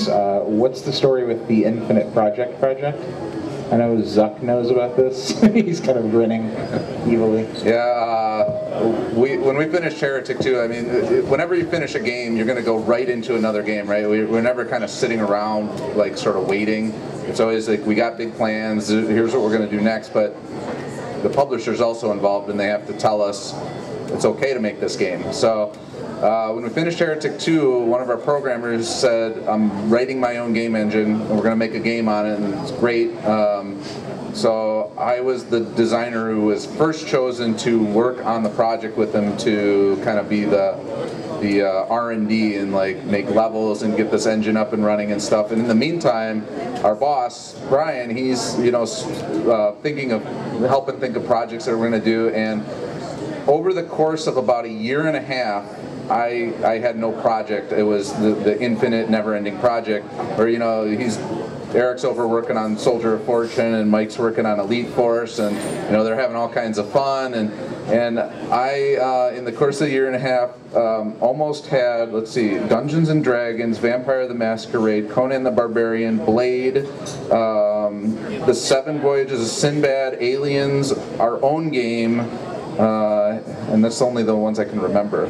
this. What's the story with the Infinite Project? I know Zuck knows about this. He's kind of grinning evilly. Yeah, when we finished Heretic 2, I mean, whenever you finish a game, you're going to go right into another game, right? We're never kind of sitting around, like, sort of waiting. It's always like, we got big plans, here's what we're going to do next, but the publisher's also involved, and they have to tell us it's okay to make this game. So when we finished Heretic 2, one of our programmers said, I'm writing my own game engine, and we're going to make a game on it, and it's great. So I was the designer who was first chosen to work on the project with him to kind of be the R&D and like make levels and get this engine up and running and stuff. And in the meantime, our boss, Brian, he's thinking of helping think of projects that we're going to do. And over the course of about a year and a half, I had no project. It was the infinite, never-ending project where, you know, Eric's over working on Soldier of Fortune and Mike's working on Elite Force, and, you know, they're having all kinds of fun. And I, in the course of a year and a half, almost had, let's see, Dungeons and Dragons, Vampire the Masquerade, Conan the Barbarian, Blade, The Seven Voyages of Sinbad, Aliens, our own game, and that's only the ones I can remember.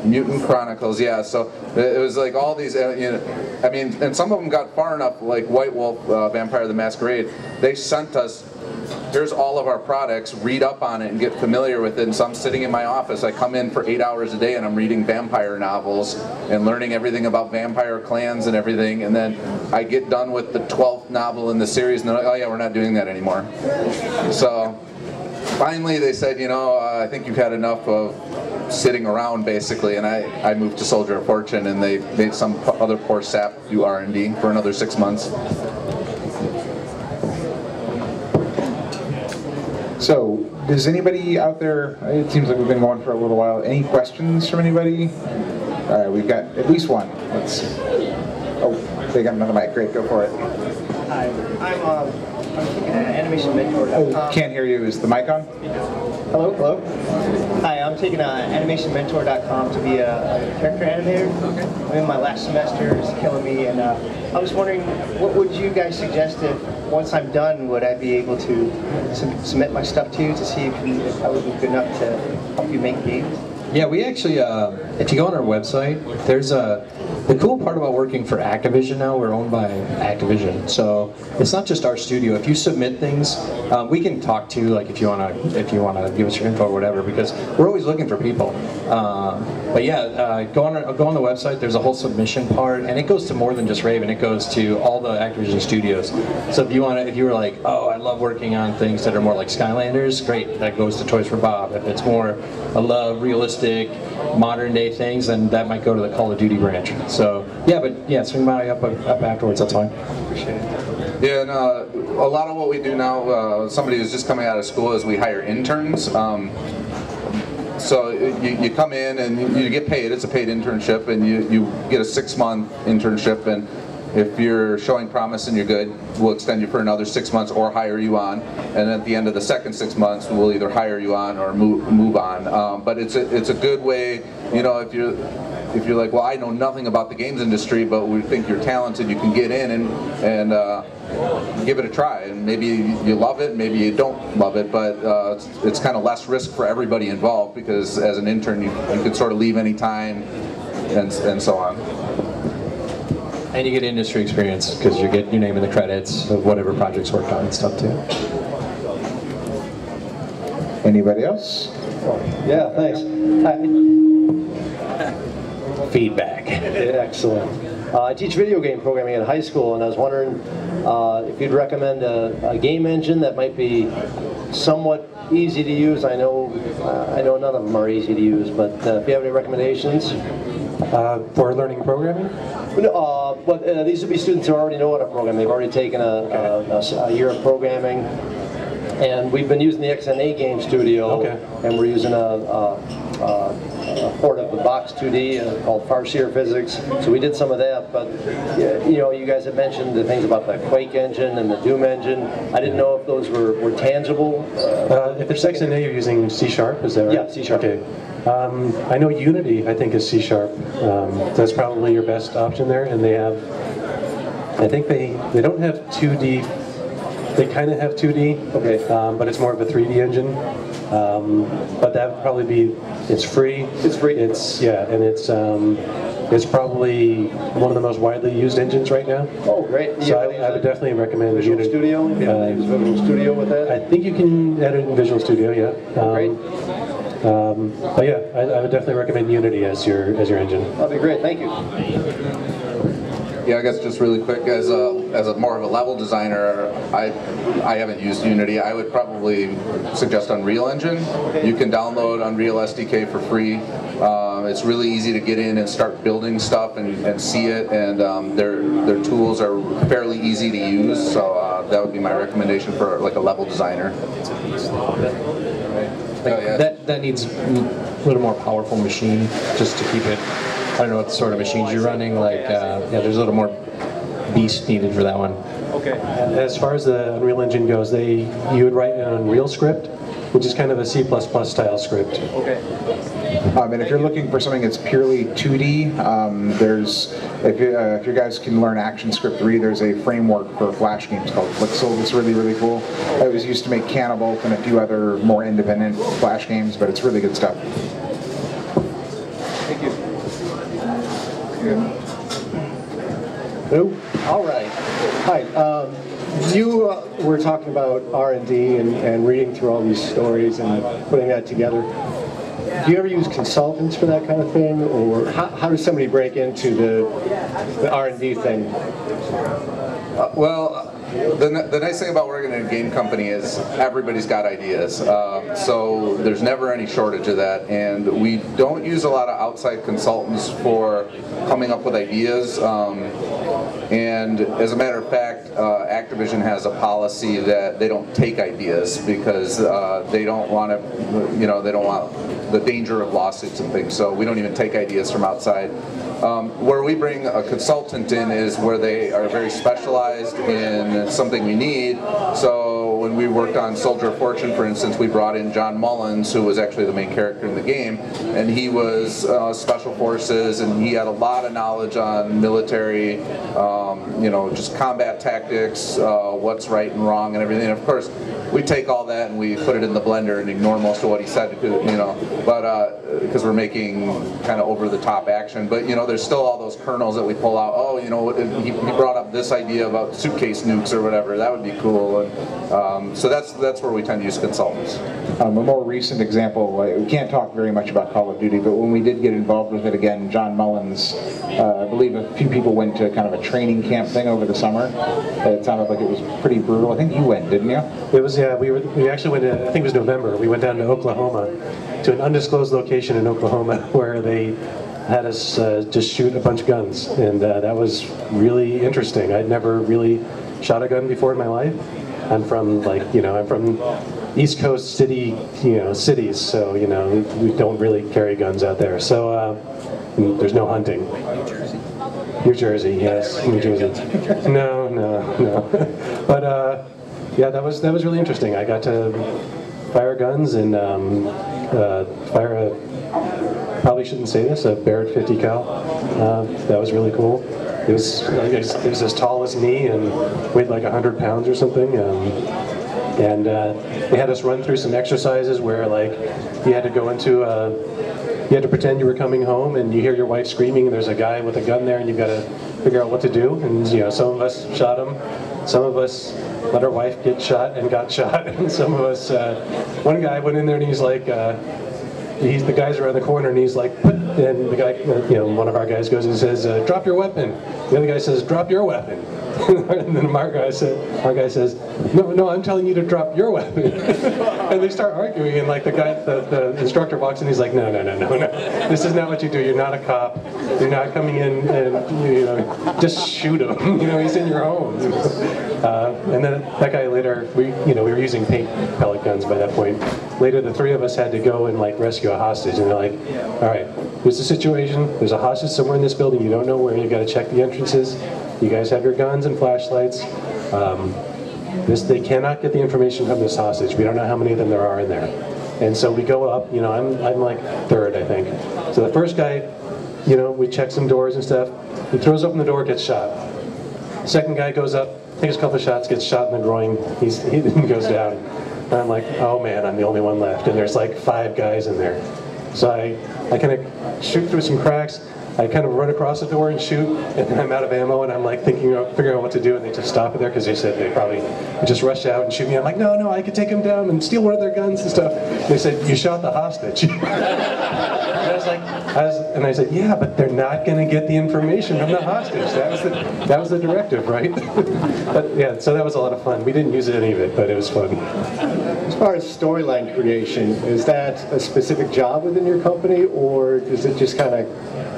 Mutant Chronicles, yeah. So it was like all these, you know, I mean, and some of them got far enough, like White Wolf, Vampire the Masquerade. They sent us, here's all of our products, read up on it and get familiar with it. And so I'm sitting in my office, I come in for 8 hours a day and I'm reading vampire novels and learning everything about vampire clans and everything. And then I get done with the 12th novel in the series and they're like, oh yeah, we're not doing that anymore. So finally they said, you know, I think you've had enough of sitting around, basically, and I moved to Soldier of Fortune, and they made some other poor sap do R&D for another 6 months. So, does anybody out there, it seems like we've been going for a little while, any questions from anybody? All right, we've got at least one. Oh, they got another mic, great, go for it. Hi, I'm taking an animation mentor. Oh, can't hear you, is the mic on? Hello? Hi, I'm taking animationmentor.com to be a character animator. Okay. I'm in my last semester, it's killing me, and I was wondering, what would you guys suggest if, once I'm done, would I be able to submit my stuff to you to see if I would be good enough to help you make games? Yeah, we actually, if you go on our website, there's the cool part about working for Activision now, we're owned by Activision. So it's not just our studio. If you submit things, we can talk to you, like if you wanna give us your info or whatever, because we're always looking for people. But yeah, go on the website. There's a whole submission part, and it goes to more than just Raven. It goes to all the Activision studios. So if you were like, oh, I love working on things that are more like Skylanders, great. That goes to Toys for Bob. If it's more I love realistic, modern day things, then that might go to the Call of Duty branch. So yeah, but yeah, swing by up afterwards. That's fine. Appreciate it. Yeah, and a lot of what we do now, somebody who's just coming out of school, is we hire interns. So you come in and you get paid. It's a paid internship, and you get a 6-month internship, and if you're showing promise and you're good, we'll extend you for another 6 months or hire you on. And at the end of the second 6 months, we'll either hire you on or move on. But it's a good way, you know, if you're like, well, I know nothing about the games industry, but we think you're talented, you can get in and give it a try. And maybe you love it, maybe you don't love it, but it's kind of less risk for everybody involved, because as an intern, you can sort of leave any time and so on. And you get industry experience because you get your name in the credits of whatever projects worked on and stuff too. Anybody else? Yeah, thanks. Feedback. Excellent. I teach video game programming at high school, and I was wondering if you'd recommend a game engine that might be somewhat easy to use. I know none of them are easy to use, but if you have any recommendations. For learning programming? No, but these would be students who already know how to program. They've already taken a year of programming, and we've been using the XNA Game Studio, and we're using a port of the Box 2D called Farseer Physics. So we did some of that, but you know, you guys have mentioned the things about the Quake engine and the Doom engine. I didn't know if those were tangible. If it's XNA, you're using C#, is that right? Yeah, C#. Okay. I know Unity, I think, is C#. That's probably your best option there, and they have I think they don't have 2D. They kind of have 2D, Okay. But it's more of a 3D engine. But that would probably be. It's free. It's free. And it's probably one of the most widely used engines right now. Oh, great. So I would definitely recommend Visual Unity. Studio. You can use Visual Studio with that. I think you can edit in Visual Studio, yeah. Great. But yeah, I would definitely recommend Unity as your engine. That'd be great. Thank you. Yeah, I guess just really quick, as a more of a level designer, I haven't used Unity. I would probably suggest Unreal Engine. You can download Unreal SDK for free. It's really easy to get in and start building stuff and see it, and their tools are fairly easy to use. So that would be my recommendation for like a level designer. That needs a little more powerful machine just to keep it. I don't know what sort of machines you're running. Like, yeah, there's a little more beast needed for that one. Okay. And as far as the Unreal Engine goes, you would write an Unreal script, which is kind of a C++ style script. Okay. And if you're looking for something that's purely 2D, if you guys can learn ActionScript 3, there's a framework for Flash games called Flixel that's really, really cool. It was used to make Cannibal and a few other more independent Flash games, but it's really good stuff. Thank you. Hello? All right. Hi. You were talking about R&D and reading through all these stories and putting that together. Do you ever use consultants for that kind of thing, or how does somebody break into the R&D thing? Well, the nice thing about working in a game company is everybody's got ideas. So there's never any shortage of that, and we don't use a lot of outside consultants for coming up with ideas. And as a matter of fact, Activision has a policy that they don't take ideas because they don't want to, they don't want the danger of lawsuits and things. So we don't even take ideas from outside. Where we bring a consultant in is where they are very specialized in something we need. So when we worked on Soldier of Fortune, for instance, we brought in John Mullins, who was actually the main character in the game, and he was Special Forces, and he had a lot of knowledge on military, just combat tactics, what's right and wrong and everything. And of course, we take all that and we put it in the blender and ignore most of what he said, but because we're making kind of over-the-top action. But there's still all those kernels that we pull out. Oh, he brought up this idea about suitcase nukes or whatever. That would be cool. And so that's where we tend to use consultants. A more recent example, we can't talk very much about Call of Duty, but when we did get involved with it again, John Mullins, I believe a few people went to kind of a training camp thing over the summer. It sounded like it was pretty brutal. I think you went, didn't you? It was, yeah. We actually went to, I think it was November. We went down to Oklahoma, to an undisclosed location in Oklahoma where they had us just shoot a bunch of guns, and that was really interesting. I'd never really shot a gun before in my life. I'm from I'm from East Coast cities, so we don't really carry guns out there. So there's no hunting. New Jersey, yes, New Jersey. No. But yeah, that was really interesting. I got to fire guns and fire a, probably shouldn't say this, a Barrett 50 cal. That was really cool. It was as tall as me and weighed like 100 pounds or something. And they had us run through some exercises where you had to go into you had to pretend you were coming home and you hear your wife screaming and there's a guy with a gun there and you've got to figure out what to do. And some of us shot him, some of us let our wife get shot and got shot, and some of us, one guy went in there and he's like, the guys around the corner and he's like, and the guy, one of our guys goes and says, drop your weapon. The other guy says, drop your weapon. And then our guy says, no, I'm telling you to drop your weapon. And they start arguing, and the instructor walks in, he's like, no, this is not what you do. You're not a cop. You're not coming in and just shoot him. He's in your home. And then that guy later, we were using paint pellet guns by that point. Later, the three of us had to go and rescue a hostage, and they're like, all right, here's the situation. There's a hostage somewhere in this building. You don't know where. You've got to check the entrances. You guys have your guns and flashlights. They cannot get the information from this hostage. We don't know how many of them there are in there. And so we go up. I'm like third, I think. So the first guy, we check some doors and stuff. He throws open the door, gets shot. Second guy goes up, takes a couple of shots, gets shot in the groin. He goes down. And I'm like, oh man, I'm the only one left. And there's like 5 guys in there. So I kind of shoot through some cracks. I kind of run across the door and shoot, and then I'm out of ammo, and I'm like figuring out what to do, and they just stop it there because they said they probably would just rush out and shoot me. I'm like, no, I could take them down and steal one of their guns and stuff. They said, you shot the hostage. And I said, yeah, but they're not going to get the information from the hostage. That was the directive, right? But yeah, so that was a lot of fun. We didn't use any of it, but it was fun. As far as storyline creation, is that a specific job within your company, or does it just kind of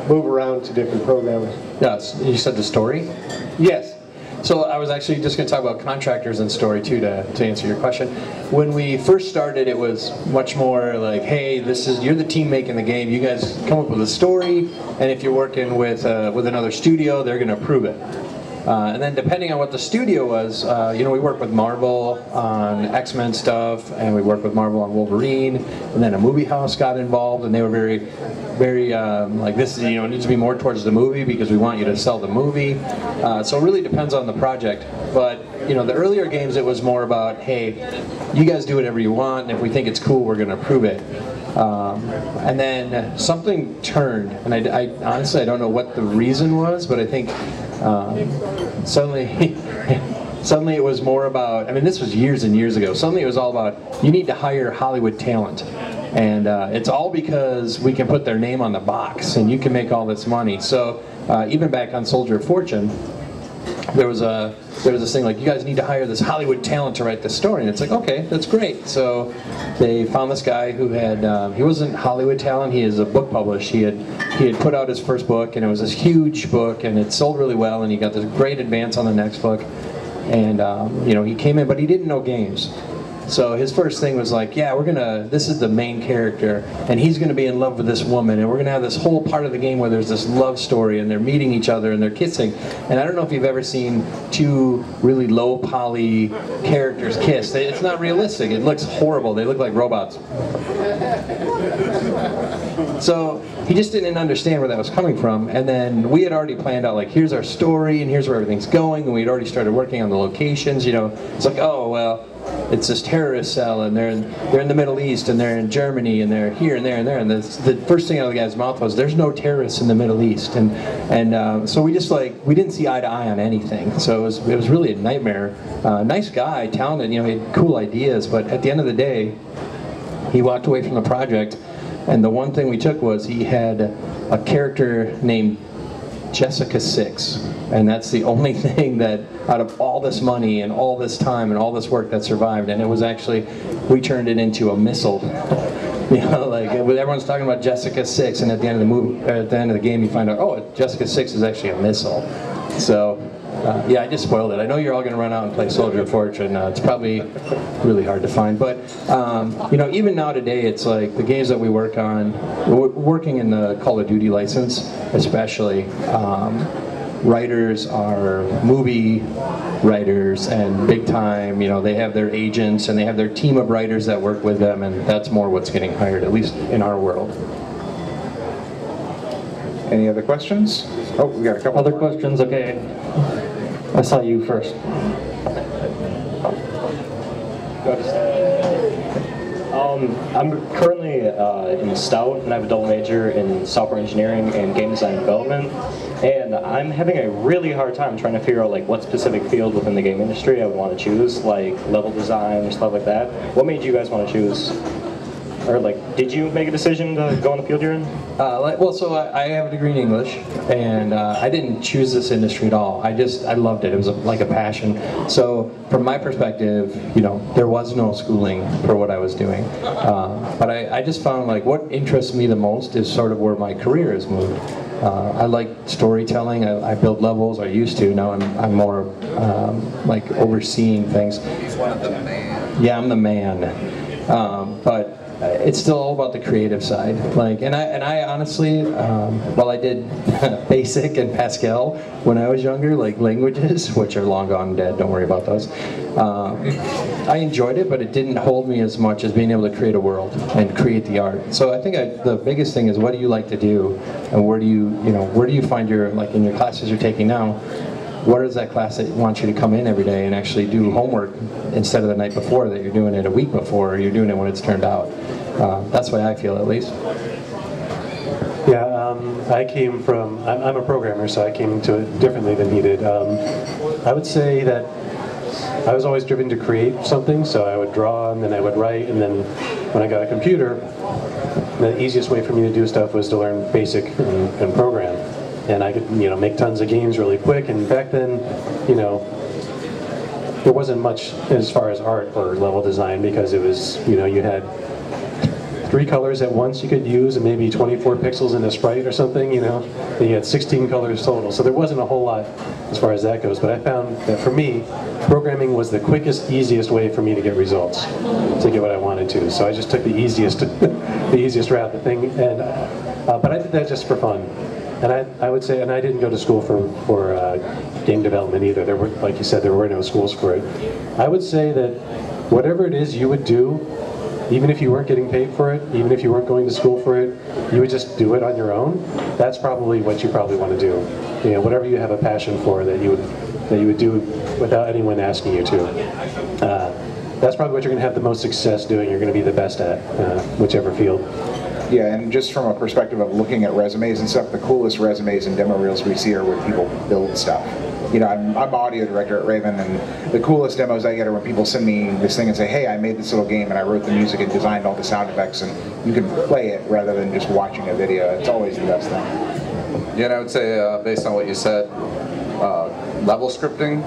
move around to different programmers? Yes, you said the story? Yes. So I was actually just going to talk about contractors and story too to answer your question. When we first started, it was much more like, hey, you're the team making the game. You guys come up with a story, and if you're working with another studio, they're going to approve it. And then depending on what the studio was, we worked with Marvel on X-Men stuff, and we worked with Marvel on Wolverine, and then a movie house got involved, and they were very like, this it needs to be more towards the movie because we want you to sell the movie. So it really depends on the project. But the earlier games, it was more about, hey, you guys do whatever you want, and if we think it's cool, we're going to approve it. And then something turned, and I honestly I don't know what the reason was, but I think suddenly it was more about, this was years and years ago, suddenly it was all about, you need to hire Hollywood talent. And it's all because we can put their name on the box and you can make all this money. So even back on Soldier of Fortune, there was this thing like, you guys need to hire this Hollywood talent to write this story, and it's like, okay, that's great. So they found this guy who had he wasn't Hollywood talent, he is a book published. He had put out his first book, and it was this huge book, and it sold really well, and he got this great advance on the next book, and he came in, but he didn't know games. So his first thing was like, yeah, this is the main character, and he's gonna be in love with this woman, and we're gonna have this whole part of the game where there's this love story, and they're meeting each other, and they're kissing. And I don't know if you've ever seen 2 really low poly characters kiss. It's not realistic, it looks horrible, they look like robots. So he just didn't understand where that was coming from, and then we had already planned out, like, here's our story, and here's where everything's going, and we'd already started working on the locations, It's like, oh, well, it's this terrorist cell, and they're in the Middle East, and they're in Germany, and they're here and there and there, and the first thing out of the guy's mouth was, there's no terrorists in the Middle East, and so we just we didn't see eye to eye on anything, so it was really a nightmare. Nice guy, talented, he had cool ideas, but at the end of the day, he walked away from the project, and the one thing we took was he had a character named Jessica 6, and that's the only thing that out of all this money and all this time and all this work that survived, and it was actually, we turned it into a missile. Like everyone's talking about Jessica 6, and at the end of the game you find out, oh, Jessica 6 is actually a missile. So yeah, I just spoiled it. I know you're all going to run out and play Soldier of Fortune. It's probably really hard to find, but even now today, it's like the games that we work on, working in the Call of Duty license, especially. Writers are movie writers and big time, they have their agents and they have their team of writers that work with them, and that's more what's getting hired, at least in our world. Any other questions? Oh, we got a couple other more. questions. Okay, I saw you first. I'm currently in Stout, and I have a double major in software engineering and game design and development. And I'm having a really hard time trying to figure out what specific field within the game industry I would want to choose, like level design or stuff like that. What made you guys want to choose? Or did you make a decision to go in the field you're in? So I have a degree in English, and I didn't choose this industry at all. I loved it. It was like a passion. So from my perspective, there was no schooling for what I was doing. But I just found what interests me the most is sort of where my career has moved. I like storytelling. I build levels. I used to. Now I'm more overseeing things. He's one of the man. Yeah, I'm the man. But it's still all about the creative side. And I honestly, while I did BASIC and Pascal when I was younger, languages, which are long gone dead, don't worry about those. I enjoyed it, but it didn't hold me as much as being able to create a world and create the art. So I think the biggest thing is, what do you like to do, and where do you find your, in your classes you're taking now, what is that class that wants you to come in every day and actually do homework instead of the night before, that you're doing it a week before, or you're doing it when it's turned out. That's the way I feel, at least. Yeah, I came from, I'm a programmer, so I came to it differently than he did. I would say that I was always driven to create something, so I would draw and then I would write, and then when I got a computer, the easiest way for me to do stuff was to learn BASIC and program. And I could, make tons of games really quick, and back then, there wasn't much as far as art or level design, because it was, you had 3 colors at once you could use and maybe 24 pixels in a sprite or something, and you had 16 colors total. So there wasn't a whole lot as far as that goes, but I found that for me, programming was the quickest, easiest way for me to get results, to get what I wanted to. So I just took the easiest, the easiest route, but I did that just for fun. And I would say, and I didn't go to school for game development either. There were, like you said, there were no schools for it. I would say that whatever it is you would do, even if you weren't getting paid for it, even if you weren't going to school for it, you would just do it on your own. That's probably what you probably want to do. Whatever you have a passion for that you would do without anyone asking you to. That's probably what you're going to have the most success doing. You're going to be the best at whichever field. Yeah, and just from a perspective of looking at resumes and stuff, the coolest resumes and demo reels we see are when people build stuff. I'm audio director at Raven, and the coolest demos I get are when people send me this thing and say, hey, I made this little game and I wrote the music and designed all the sound effects, and you can play it rather than just watching a video. It's always the best thing. Yeah, and I would say, based on what you said, level scripting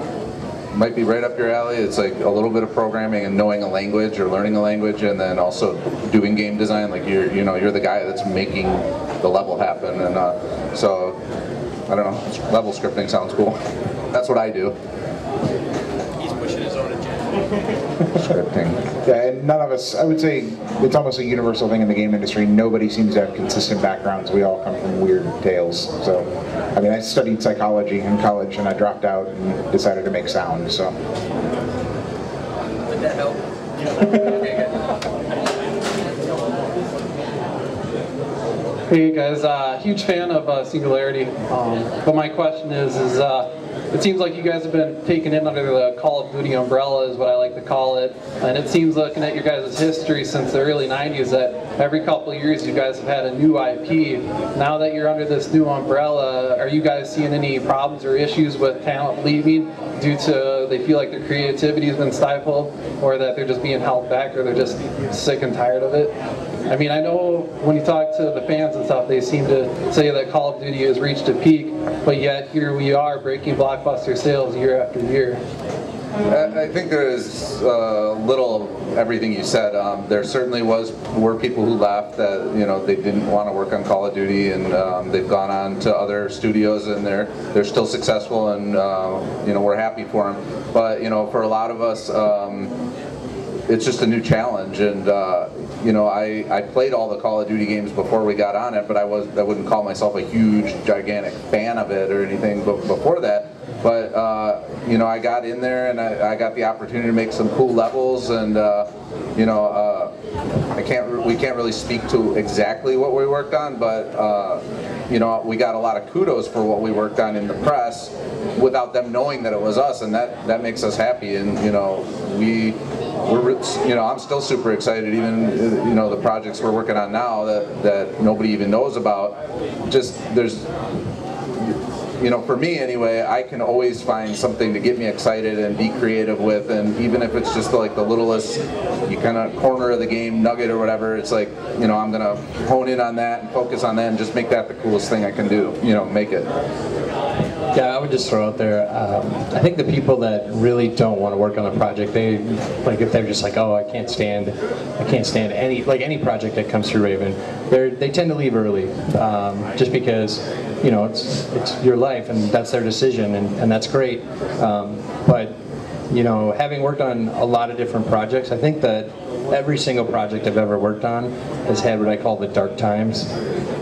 might be right up your alley. It's like a little bit of programming and knowing a language or learning a language, and then also doing game design. Like you're the guy that's making the level happen, and so I don't know. Level scripting sounds cool. That's what I do. He's pushing his own agenda. Scripting. Yeah, and none of us, I would say it's almost a universal thing in the game industry. Nobody seems to have consistent backgrorounds. We all come from weird tales. So, I mean, I studied psychology in college and I dropped out and decided to make sound, so. Did that help? Okay, good. Hey guys, huge fan of Singularity, but my question is it seems like you guys have been taken in under the Call of Duty umbrella, is what I like to call it, and it seems, looking at your guys' history since the early 90s, that every couple of years you guys have had a new IP. Now that you're under this new umbrella, are you guys seeing any problems or issues with talent leaving due to they feel like their creativity has been stifled, or that they're just being held back, or they're just sick and tired of it? I mean, I know when you talk to the fans and stuff, they seem to say that Call of Duty has reached a peak, but yet here we are breaking blockbuster sales year after year. I think there is little of everything you said. There certainly were people who left that they didn't want to work on Call of Duty, and they've gone on to other studios, and they're still successful, and we're happy for them. But for a lot of us, it's just a new challenge, and I played all the Call of Duty games before we got on it, but I wouldn't call myself a huge, gigantic fan of it or anything before that. But I got in there and I got the opportunity to make some cool levels, and we can't really speak to exactly what we worked on, but we got a lot of kudos for what we worked on in the press without them knowing that it was us, and that makes us happy. And I'm still super excited, even the projects we're working on now that nobody even knows about. Just for me anyway, I can always find something to get me excited and be creative with, and even if it's just like the littlest kind of corner of the game nugget or whatever, it's like, I'm gonna hone in on that and focus on that and just make that the coolest thing I can do, make it. Yeah, I would just throw out there, I think the people that really don't want to work on a project, if they're just like, oh, I can't stand any project that comes through Raven, they tend to leave early, just because, it's your life and that's their decision, and that's great. But having worked on a lot of different projects, I think that every single project I've ever worked on has had what I call the dark times.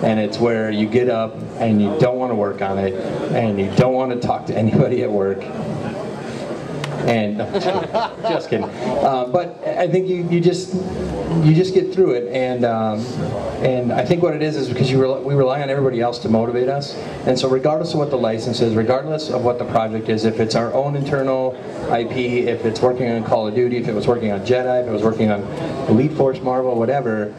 And it's where you get up and you don't want to work on it, and you don't want to talk to anybody at work. And no, just kidding. But I think you just get through it, and I think what it is because we rely on everybody else to motivate us. And so regardless of what the license is, regardless of what the project is, if it's our own internal IP, if it's working on Call of Duty, if it was working on Jedi, if it was working on Elite Force, Marvel, whatever,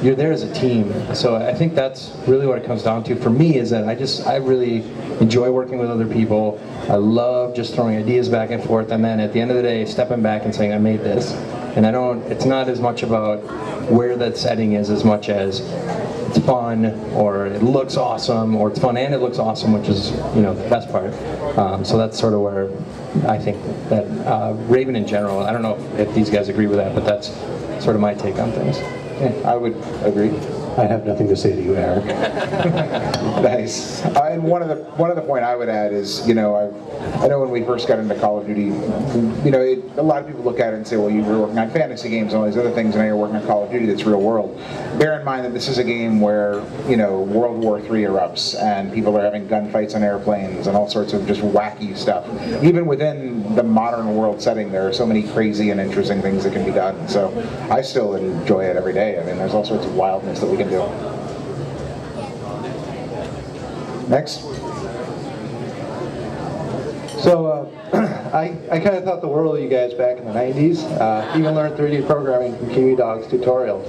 you're there as a team. So I think that's really what it comes down to for me, is that I really enjoy working with other people. I love just throwing ideas back and forth, and then at the end of the day, stepping back and saying, I made this. And it's not as much about where that setting is as much as it's fun, or it looks awesome, or it's fun and it looks awesome, which is, the best part. So that's sort of where I think that Raven in general, I don't know if these guys agree with that, but that's sort of my take on things. Yeah, I would agree. I have nothing to say to you, Eric. Nice. And one of the point I would add is, I know when we first got into Call of Duty, a lot of people look at it and say, well, you were working on fantasy games and all these other things, and now you're working on Call of Duty that's real world. Bear in mind that this is a game where, World War III erupts, and people are having gunfights on airplanes and all sorts of just wacky stuff. Even within the modern world setting, there are so many crazy and interesting things that can be done. So I still enjoy it every day. I mean, there's all sorts of wildness that we can do. Next. So I kind of thought the world of you guys back in the 90s. Even learned 3D programming from Kiwi Dog's tutorial.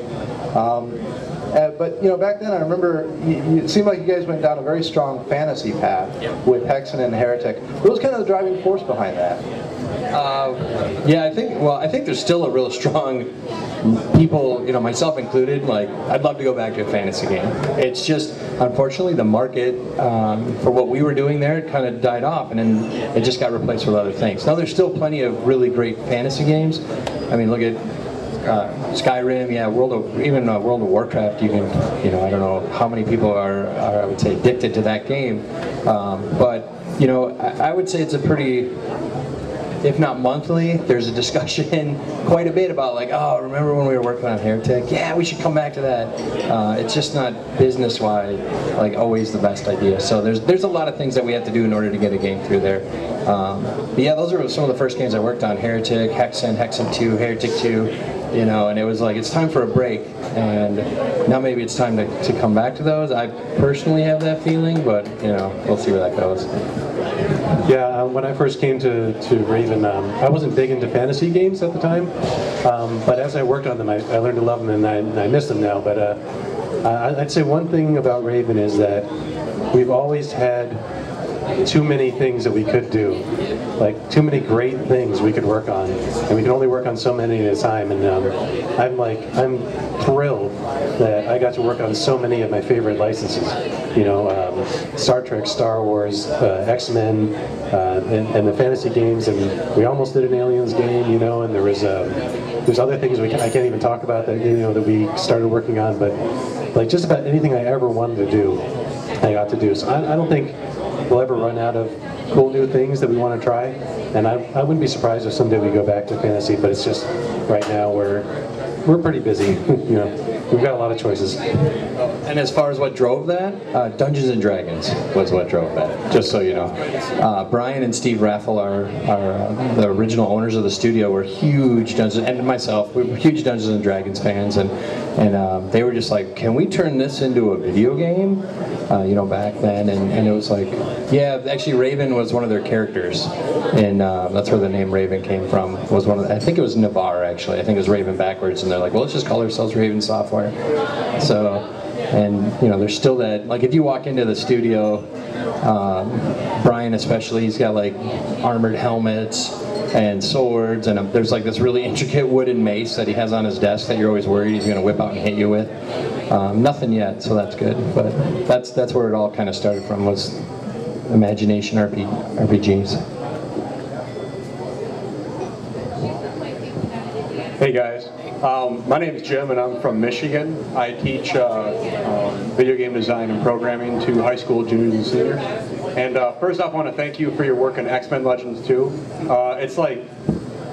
But back then I remember it seemed like you guys went down a very strong fantasy path with Hexen and Heretic. What was kind of the driving force behind that? Yeah, I think there's still a real strong people, myself included, like, I'd love to go back to a fantasy game. It's just, unfortunately, the market for what we were doing there kind of died off, and then it just got replaced with other things. Now, there's still plenty of really great fantasy games. I mean, look at Skyrim, yeah, World of Warcraft. You can, I don't know how many people are I would say, addicted to that game. But, I would say it's a pretty, if not monthly, there's a discussion quite a bit about, like, oh, remember when we were working on Heretic? Yeah, we should come back to that. It's just not business-wide, like, always the best idea. So there's a lot of things that we have to do in order to get a game through there. But yeah, those are some of the first games I worked on: Heretic, Hexen 2, Heretic 2. And it was like, it's time for a break, and now maybe it's time to come back to those. I personally have that feeling, but we'll see where that goes. Yeah, when I first came to Raven, I wasn't big into fantasy games at the time, but as I worked on them, I learned to love them, and I miss them now. But I'd say one thing about Raven is that we've always had too many things that we could do, like too many great things we could work on, and we can only work on so many at a time. And I'm thrilled that I got to work on so many of my favorite licenses. Star Trek, Star Wars, X-Men, and the fantasy games, and we almost did an Aliens game, and there's other things I can't even talk about that that we started working on, but like just about anything I ever wanted to do, I got to do. So I don't think we'll ever run out of cool new things that we want to try, and I wouldn't be surprised if someday we go back to fantasy, but it's just right now we're pretty busy. We've got a lot of choices. And as far as what drove that, Dungeons and Dragons was what drove that, just so you know. Brian and Steve Raffel are the original owners of the studio. We're huge Dungeons, and myself, we were huge Dungeons and Dragons fans, and they were just like, can we turn this into a video game? Back then, and it was like, yeah, actually Raven was one of their characters, and that's where the name Raven came from. Was I think it was Navarre, actually. I think it was Raven backwards, and they're like, well, let's just call ourselves Raven Software. So, and there's still that, like, if you walk into the studio, Brian especially, he's got like armored helmets and swords, and there's like this really intricate wooden mace that he has on his desk that you're always worried he's going to whip out and hit you with. Nothing yet, so that's good, but that's where it all kind of started from, was imagination RPGs. Hey guys, my name is Jim and I'm from Michigan. I teach video game design and programming to high school juniors and seniors. And first off, I want to thank you for your work on X-Men Legends 2. It's like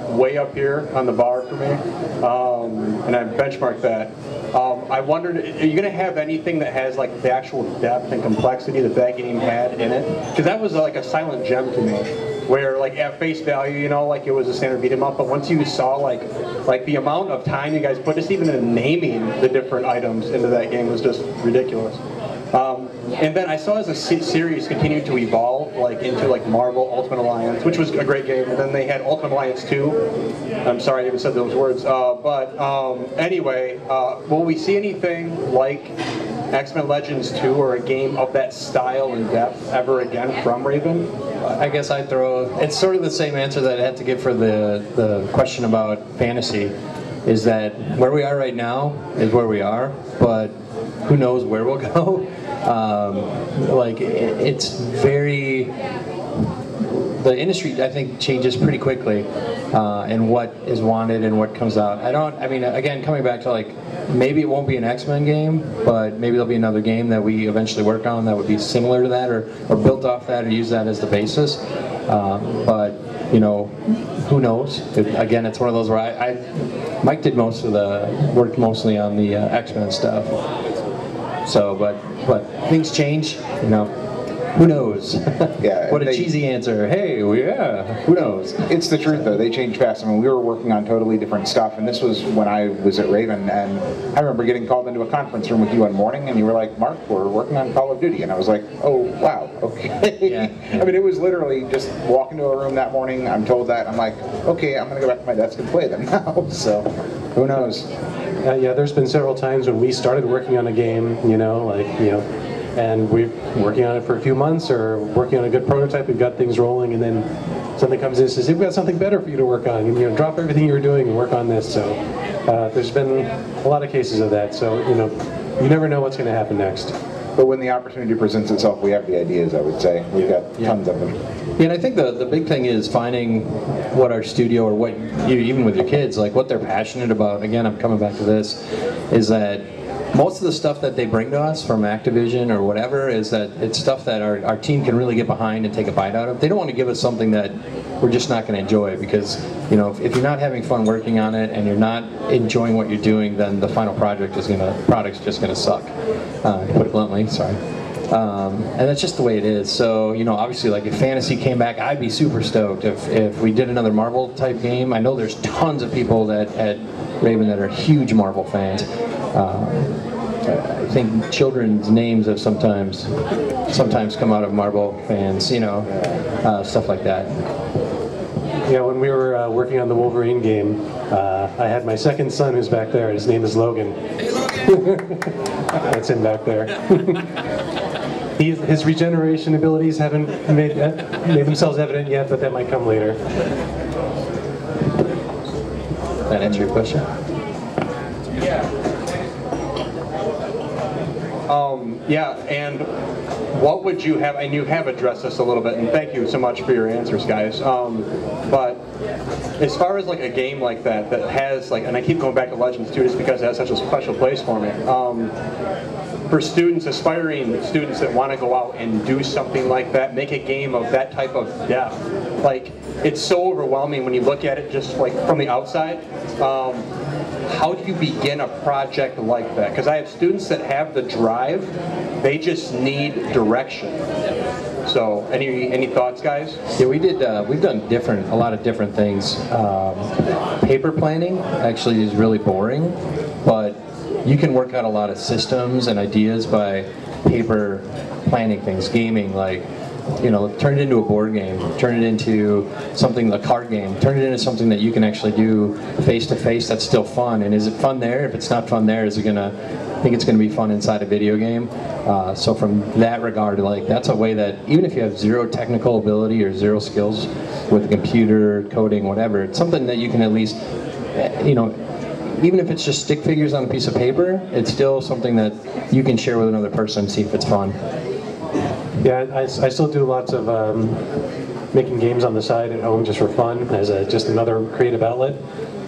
way up here on the bar for me, and I benchmarked that. I wondered, are you going to have anything that has like the actual depth and complexity that game had in it? Because that was like a silent gem to me. where like at face value, you know, like it was a standard beat 'em up, but once you saw like the amount of time you guys put just even in naming the different items into that game was just ridiculous. And then I saw as the series continued to evolve, like into like Marvel Ultimate Alliance, which was a great game, and then they had Ultimate Alliance 2. I'm sorry I even said those words, but anyway, will we see anything like X-Men Legends 2 or a game of that style and depth ever again from Raven? I guess I'd throw, it's sort of the same answer that I had to give for the question about fantasy, is that where we are right now is where we are, but who knows where we'll go. Like, it's very, the industry, I think, changes pretty quickly, and what is wanted and what comes out. I mean, again, coming back to like, maybe it won't be an X-Men game, but maybe there'll be another game that we eventually work on that would be similar to that, or built off that, or use that as the basis. But, you know, who knows? Again, it's one of those where Mike did worked mostly on the X-Men stuff. So, but things change, you know. Who knows? Yeah. What a cheesy answer. Hey, well, yeah, who knows? It's the truth, though. They change fast. I mean, we were working on totally different stuff, and this was when I was at Raven, and I remember getting called into a conference room with you one morning, and you were like, Mark, we're working on Call of Duty. And I was like, oh, wow, okay. Yeah. I mean, it was literally just walk into a room that morning, I'm told that, I'm like, okay, I'm going to go back to my desk and play them now. So, who knows? Yeah, there's been several times when we started working on a game, you know, like, you know, and we're working on it for a few months or working on a good prototype, we've got things rolling, and then something comes in and says, we've got something better for you to work on, and, you know, drop everything you're doing and work on this. So there's been a lot of cases of that, so, you know, you never know what's going to happen next. But when the opportunity presents itself, we have the ideas, I would say. We've got tons of them. Yeah, and I think the big thing is finding what our studio, or what you, even with your kids, like what they're passionate about. Again, I'm coming back to this, is that most of the stuff that they bring to us from Activision or whatever is that it's stuff that our team can really get behind and take a bite out of. They don't want to give us something that we're just not going to enjoy, because, you know, if you're not having fun working on it and you're not enjoying what you're doing, then the final product's just going to suck. To put it bluntly, sorry. And that's just the way it is. So, you know, obviously, like if Fantasy came back, I'd be super stoked. If we did another Marvel type game, I know there's tons of people at Raven that are huge Marvel fans. I think children's names have sometimes come out of Marvel fans, you know, stuff like that. Yeah, when we were working on the Wolverine game, I had my second son who's back there, and his name is Logan. Hey, Logan! That's him back there. His regeneration abilities haven't made themselves evident yet, but that might come later. That answer your question? Yeah, and what would you have, and you have addressed this a little bit, and thank you so much for your answers, guys, but as far as like a game like that has, like, and I keep going back to Legends too, just because it has such a special place for me, for students, aspiring students that want to go out and do something like that, make a game of that type of depth, like, it's so overwhelming when you look at it just like from the outside. How do you begin a project like that? Because I have students that have the drive, they just need direction. So, any thoughts, guys? Yeah, we've done a lot of different things. Paper planning actually is really boring, but you can work out a lot of systems and ideas by paper planning things. Gaming, like, you know, turn it into a board game, turn it into something, a card game, turn it into something that you can actually do face to face that's still fun. And is it fun there? If it's not fun there, I think it's gonna be fun inside a video game. So from that regard, like, that's a way that even if you have zero technical ability or zero skills with computer, coding, whatever, it's something that you can at least, you know, even if it's just stick figures on a piece of paper, it's still something that you can share with another person and see if it's fun. Yeah, I still do lots of making games on the side at home just for fun, as just another creative outlet.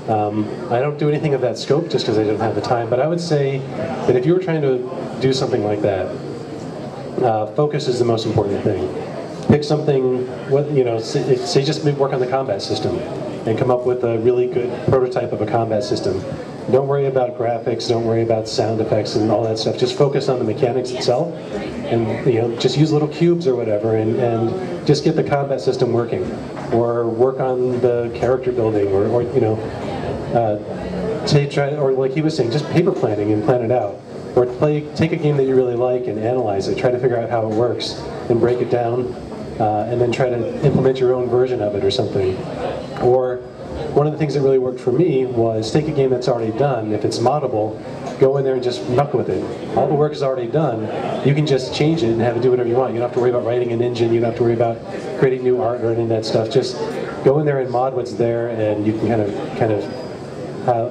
I don't do anything of that scope just because I don't have the time, but I would say that if you were trying to do something like that, focus is the most important thing. Pick something, you know, say just work on the combat system and come up with a really good prototype of a combat system. don't worry about graphics, don't worry about sound effects and all that stuff. Just focus on the mechanics itself, and just use little cubes or whatever, and just get the combat system working, or work on the character building, or or like he was saying, just paper planning and plan it out. Or take a game that you really like and analyze it, try to figure out how it works, and break it down, and then try to implement your own version of it or something. Or one of the things that really worked for me was take a game that's already done. If it's moddable, go in there and just muck with it. All the work is already done. You can just change it and have it do whatever you want. You don't have to worry about writing an engine. You don't have to worry about creating new art or any of that stuff. Just go in there and mod what's there, and you can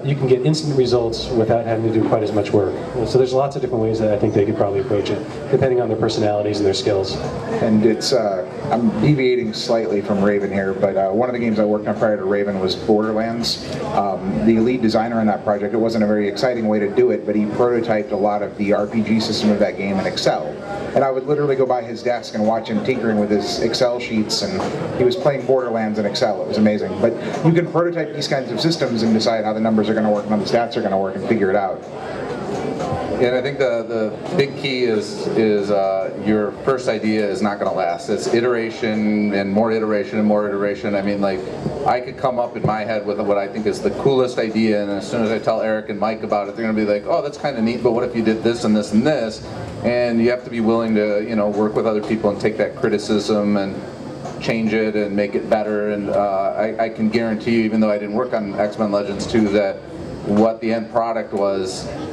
you can get instant results without having to do quite as much work. So there's lots of different ways that I think they could probably approach it, depending on their personalities and their skills. And it's, I'm deviating slightly from Raven here, but one of the games I worked on prior to Raven was Borderlands. The lead designer on that project, it wasn't a very exciting way to do it, but he prototyped a lot of the RPG system of that game in Excel. And I would literally go by his desk and watch him tinkering with his Excel sheets, and he was playing Borderlands in Excel. It was amazing. But you can prototype these kinds of systems and decide how the numbers are going to work and how the stats are going to work and figure it out. Yeah, and I think the big key is your first idea is not going to last. It's iteration and more iteration and more iteration. I mean, like, I could come up in my head with what I think is the coolest idea, and as soon as I tell Eric and Mike about it, they're going to be like, oh, that's kind of neat, but what if you did this and this and this? And you have to be willing to, work with other people and take that criticism and change it and make it better. And I can guarantee you, even though I didn't work on X-Men Legends 2, that what the end product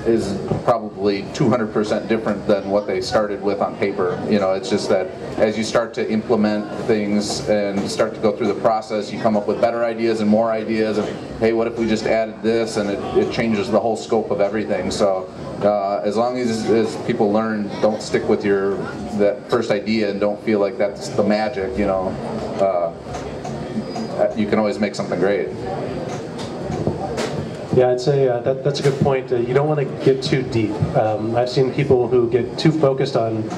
is probably 200% different than what they started with on paper. It's just that as you start to implement things and start to go through the process, you come up with better ideas and more ideas, and hey, what if we just added this, and it changes the whole scope of everything. So as long as people learn, don't stick with that first idea and don't feel like that's the magic, you can always make something great. Yeah, I'd say that's a good point. You don't want to get too deep. I've seen people who get too focused on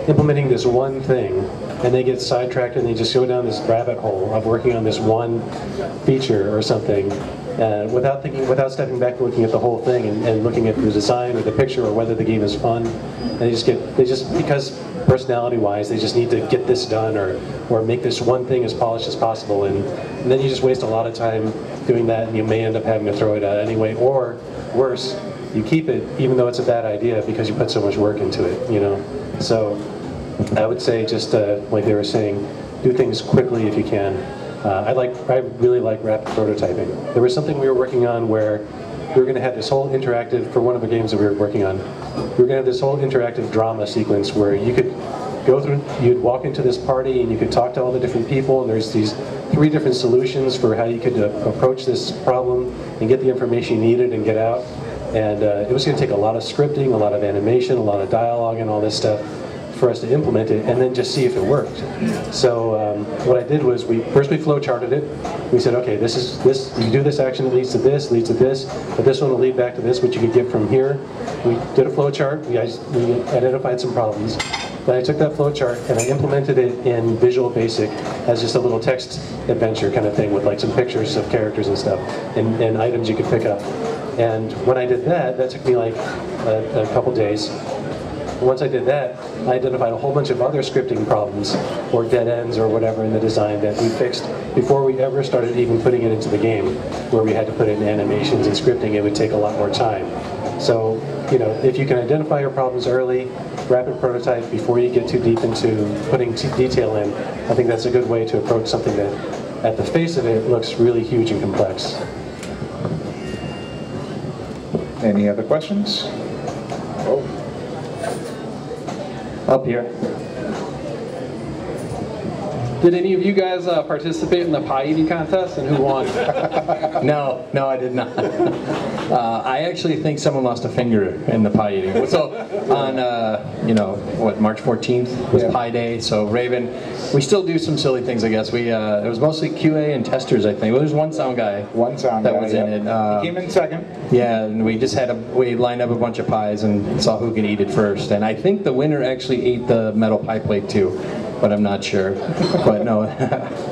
implementing this one thing, and they get sidetracked and they just go down this rabbit hole of working on this one feature or something, without stepping back and looking at the whole thing and looking at the design or the picture or whether the game is fun. And they just because personality-wise, they just need to get this done or make this one thing as polished as possible, and then you just waste a lot of time doing that, and you may end up having to throw it out anyway, or worse, you keep it even though it's a bad idea because you put so much work into it, So I would say just like they were saying, do things quickly if you can. I really like rapid prototyping. There was something we were working on where we were going to have this whole interactive, for one of the games that we were working on, we were going to have this whole interactive drama sequence where you could go through, you'd walk into this party and you could talk to all the different people, and there's these 3 different solutions for how you could approach this problem and get the information you needed and get out. And it was going to take a lot of scripting, a lot of animation, a lot of dialogue and all this stuff for us to implement it and then just see if it worked. So what I did was first we flow charted it. We said, okay, you do this action, it leads to this, but this one will lead back to this, which you could get from here. We did a flow chart, we identified some problems. Then I took that flow chart and I implemented it in Visual Basic as just a little text adventure kind of thing with like some pictures of characters and stuff and items you could pick up. And when I did that took me like a couple days. Once I did that, I identified a whole bunch of other scripting problems or dead ends or whatever in the design that we fixed before we ever started even putting it into the game, where we had to put in animations and scripting. It would take a lot more time. So, if you can identify your problems early, rapid prototype before you get too deep into putting detail in, I think that's a good way to approach something that, at the face of it, looks really huge and complex. Any other questions? Oh. Up here. Did any of you guys participate in the pie eating contest, and who won? No, I did not. I actually think someone lost a finger in the pie eating. So on, March 14th was Pie Day. So Raven, we still do some silly things, I guess. It was mostly QA and testers, I think. Well, there's one sound guy. That was in it. He came in second. Yeah, and we just we lined up a bunch of pies and saw who could eat it first. And I think the winner actually ate the metal pie plate too, but I'm not sure. But no,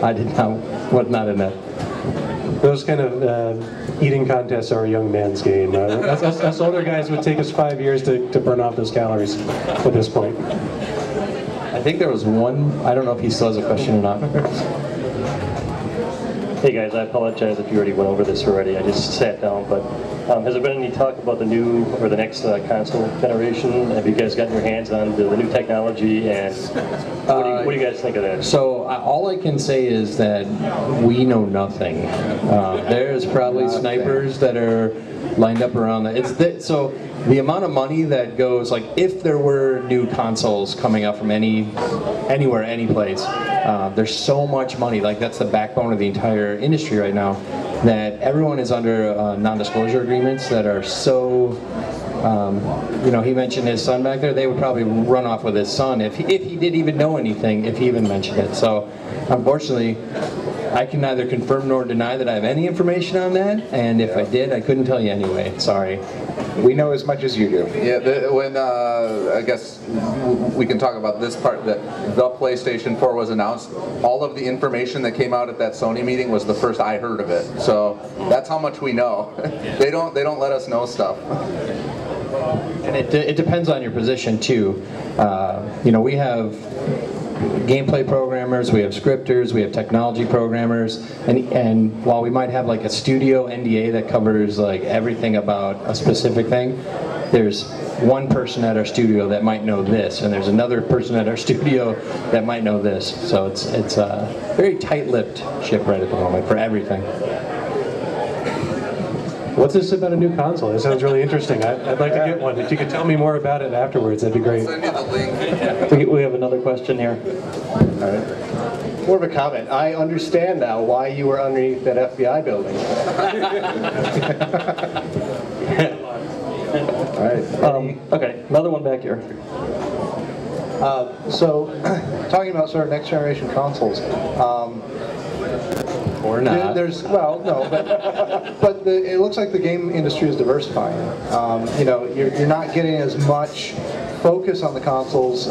I did not. Was not in that. those kind of eating contests are a young man's game. Us older guys would take us 5 years to burn off those calories at this point. I think there was one, I don't know if he still has a question or not. Hey guys, I apologize if you already went over this already. I just sat down, but has there been any talk about the new or the next console generation? Have you guys gotten your hands on the new technology, and what do you guys think of that? So all I can say is that we know nothing. There's probably snipers that are lined up around that. So the amount of money that goes, like if there were new consoles coming out from anywhere, any place, there's so much money, like that's the backbone of the entire industry right now, that everyone is under non-disclosure agreements that are so, you know, he mentioned his son back there, they would probably run off with his son if he did even know anything, if he even mentioned it. So unfortunately, I can neither confirm nor deny that I have any information on that, and if I did, I couldn't tell you anyway, sorry. We know as much as you do. Yeah, when I guess we can talk about this part, that the PlayStation 4 was announced, all of the information that came out at that Sony meeting was the first I heard of it. So that's how much we know. They don't let us know stuff. And it depends on your position too. You know, we have gameplay programmers, we have scripters, we have technology programmers, and while we might have like a studio NDA that covers like everything about a specific thing, there's one person at our studio that might know this, and there's another person at our studio that might know this. So it's a very tight-lipped ship right at the moment for everything. What's this about a new console? It sounds really interesting. I'd like to get one. If you could tell me more about it afterwards, that'd be great. Send you the link. We have another question here. All right. More of a comment. I understand now why you were underneath that FBI building. All right. Okay, another one back here. So, talking about sort of next generation consoles, Or not. there's well, no, but it looks like the game industry is diversifying. You know, you're not getting as much focus on the consoles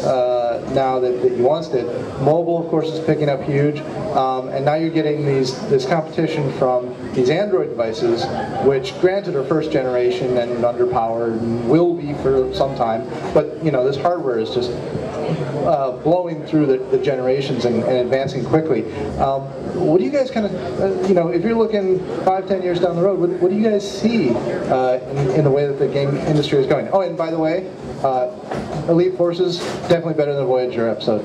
now that you once did. Mobile, of course, is picking up huge, and now you're getting this competition from these Android devices, which, granted, are first generation and underpowered and will be for some time. But you know, this hardware is just blowing through the generations and advancing quickly. What do you guys kind of, you know, if you're looking 5-10 years down the road, what do you guys see in the way that the game industry is going? Oh, and by the way, Elite Forces, definitely better than the Voyager episode.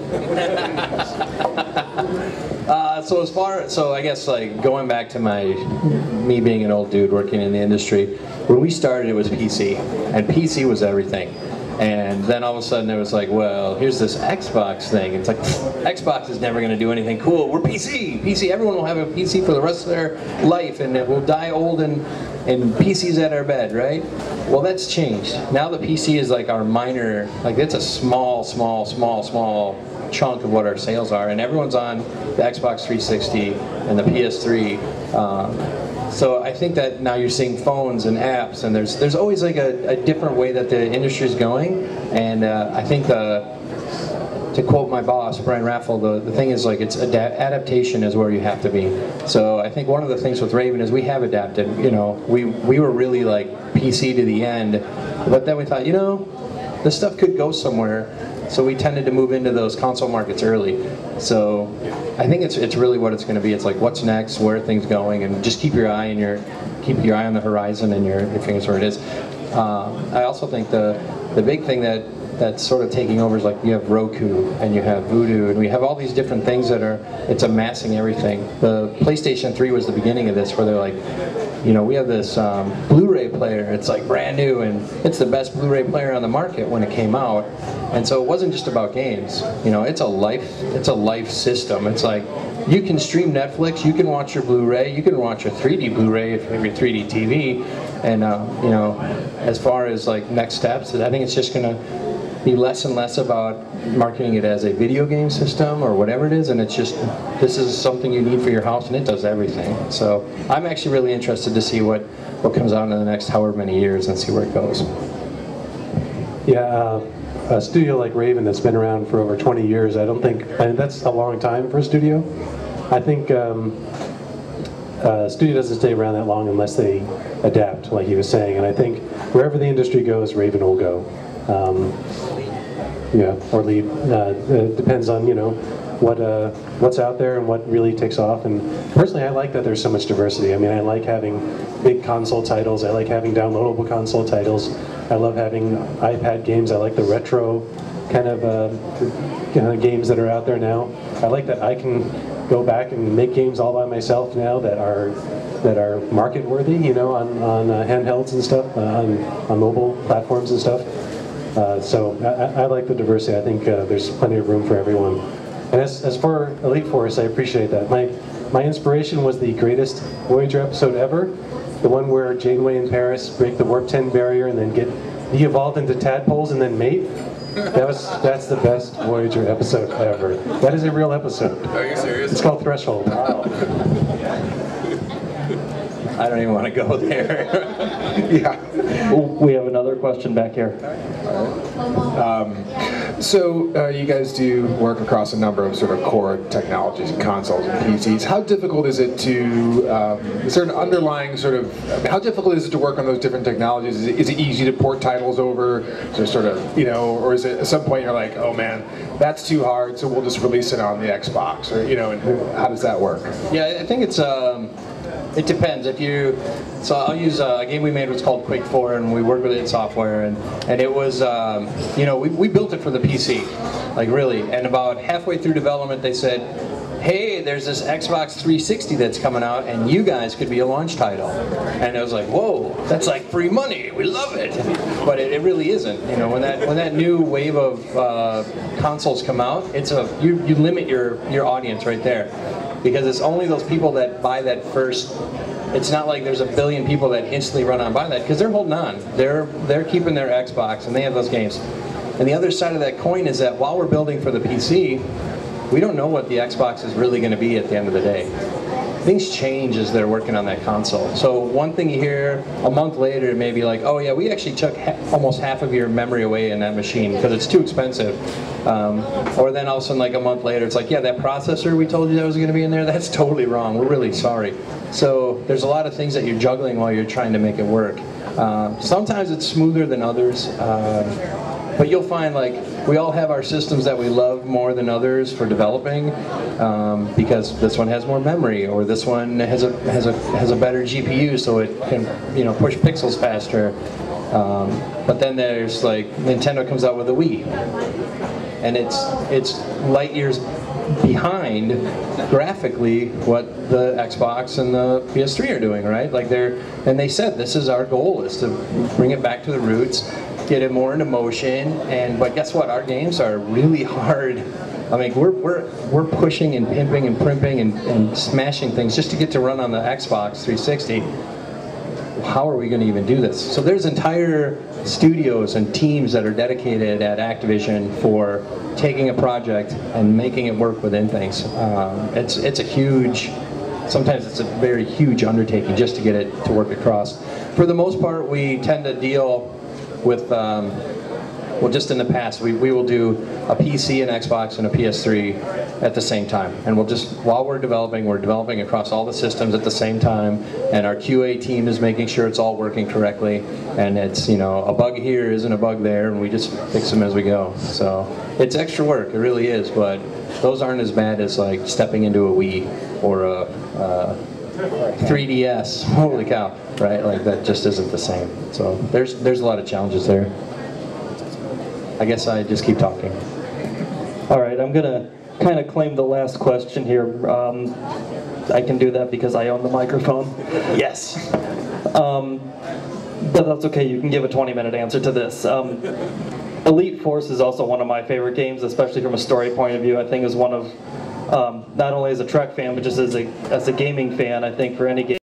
So I guess like going back to me being an old dude working in the industry, when we started it was PC, and PC was everything. And then all of a sudden it was like, well, here's this Xbox thing. It's like, Xbox is never going to do anything cool. We're PC. PC. Everyone will have a PC for the rest of their life, and it will die old and PC's at our bed, right? Well, that's changed. Now the PC is like our minor, like it's a small chunk of what our sales are, and everyone's on the Xbox 360 and the PS3. So I think that now you're seeing phones and apps, and there's always like a different way that the industry is going, and I think to quote my boss, Brian Raffel, the thing is like it's adaptation is where you have to be. So I think one of the things with Raven is we have adapted. You know, we were really like PC to the end, but then we thought, you know, this stuff could go somewhere. So we tended to move into those console markets early. So I think it's really what it's going to be. It's like what's next, where are things going, and just keep your eye on the horizon and your fingers where it is. I also think the big thing that's sort of taking over is like you have Roku and you have Vudu, and we have all these different things it's amassing everything. The PlayStation 3 was the beginning of this, where they're like, you know, we have this Blu-ray player, it's like brand new, and it's the best Blu-ray player on the market when it came out. And so it wasn't just about games, you know, it's a life system. It's like, you can stream Netflix, you can watch your Blu-ray, you can watch your 3D Blu-ray if you have your 3D TV, and you know, as far as like next steps, I think it's just gonna be less and less about marketing it as a video game system or whatever it is, and it's just, this is something you need for your house and it does everything. So I'm actually really interested to see what comes out in the next however many years and see where it goes. Yeah, a studio like Raven that's been around for over 20 years, I mean, that's a long time for a studio. I think studio doesn't stay around that long unless they adapt, like he was saying. And I think wherever the industry goes, Raven will go. Yeah, or lead. It depends on what's out there and what really takes off. And personally, I like that there's so much diversity. I mean, I like having big console titles. I like having downloadable console titles. I love having iPad games. I like the retro kind of games that are out there now. I like that I can go back and make games all by myself now that are market worthy, on handhelds and stuff, on mobile platforms and stuff. So I like the diversity. I think there's plenty of room for everyone. And as for Elite Force, I appreciate that. My inspiration was the greatest Voyager episode ever, the one where Janeway and Paris break the warp 10 barrier and then get de-evolved into tadpoles and then mate. That's the best Voyager episode ever. That is a real episode. Are you serious? It's called Threshold. I don't even want to go there. Yeah. We have another question back here. So you guys do work across a number of sort of core technologies and consoles and PCs. How difficult is it to, is there an underlying sort of, how difficult is it to work on those different technologies? Is it easy to port titles over to sort of, or is it at some point you're like, oh man, that's too hard, so we'll just release it on the Xbox, or, and how does that work? Yeah, I think it's, it depends. So I'll use a game we made was called Quake 4, and we worked with id Software, and it was, we built it for the PC, like really. And about halfway through development, they said, hey, there's this Xbox 360 that's coming out, and you guys could be a launch title. And I was like, whoa, that's like free money. We love it. But it really isn't. When that new wave of consoles come out, you limit your audience right there. Because it's only those people that buy that first. It's not like there's a billion people that instantly run on and buy that, because they're holding on. They're keeping their Xbox, and they have those games. And the other side of that coin is that while we're building for the PC, we don't know what the Xbox is really going to be at the end of the day. Things change as they're working on that console. So one thing you hear a month later may be like, oh yeah, we actually took almost half of your memory away in that machine because it's too expensive. Or then all of a sudden, like a month later, it's like, yeah, that processor we told you that was going to be in there, that's totally wrong. We're really sorry. So there's a lot of things that you're juggling while you're trying to make it work. Sometimes it's smoother than others. But you'll find, like, we all have our systems that we love more than others for developing, because this one has more memory, or this one has a better GPU, so it can push pixels faster. But then there's like Nintendo comes out with a Wii, and it's light years behind graphically what the Xbox and the PS3 are doing, right? Like they said this is our goal, is to bring it back to the roots, get it more into motion, but guess what? Our games are really hard. I mean, we're pushing and pimping and primping and smashing things just to get to run on the Xbox 360. How are we going to even do this? So there's entire studios and teams that are dedicated at Activision for taking a project and making it work within things. It's a huge, sometimes it's a very huge undertaking just to get it to work across. For the most part, we tend to deal with, well, just in the past, we will do a PC, an Xbox, and a PS3 at the same time. And we'll just, while we're developing across all the systems at the same time, and our QA team is making sure it's all working correctly, and it's, a bug here isn't a bug there, and we just fix them as we go. So it's extra work, it really is, but those aren't as bad as like stepping into a Wii or a 3DS. Holy cow, right? Like that just isn't the same. So there's a lot of challenges there. I guess I just keep talking. All right, I'm gonna kind of claim the last question here. I can do that because I own the microphone. Yes. But that's okay, you can give a 20-minute answer to this. Elite Force is also one of my favorite games, especially from a story point of view. I think is one of, not only as a Trek fan, but just as a gaming fan, I think for any game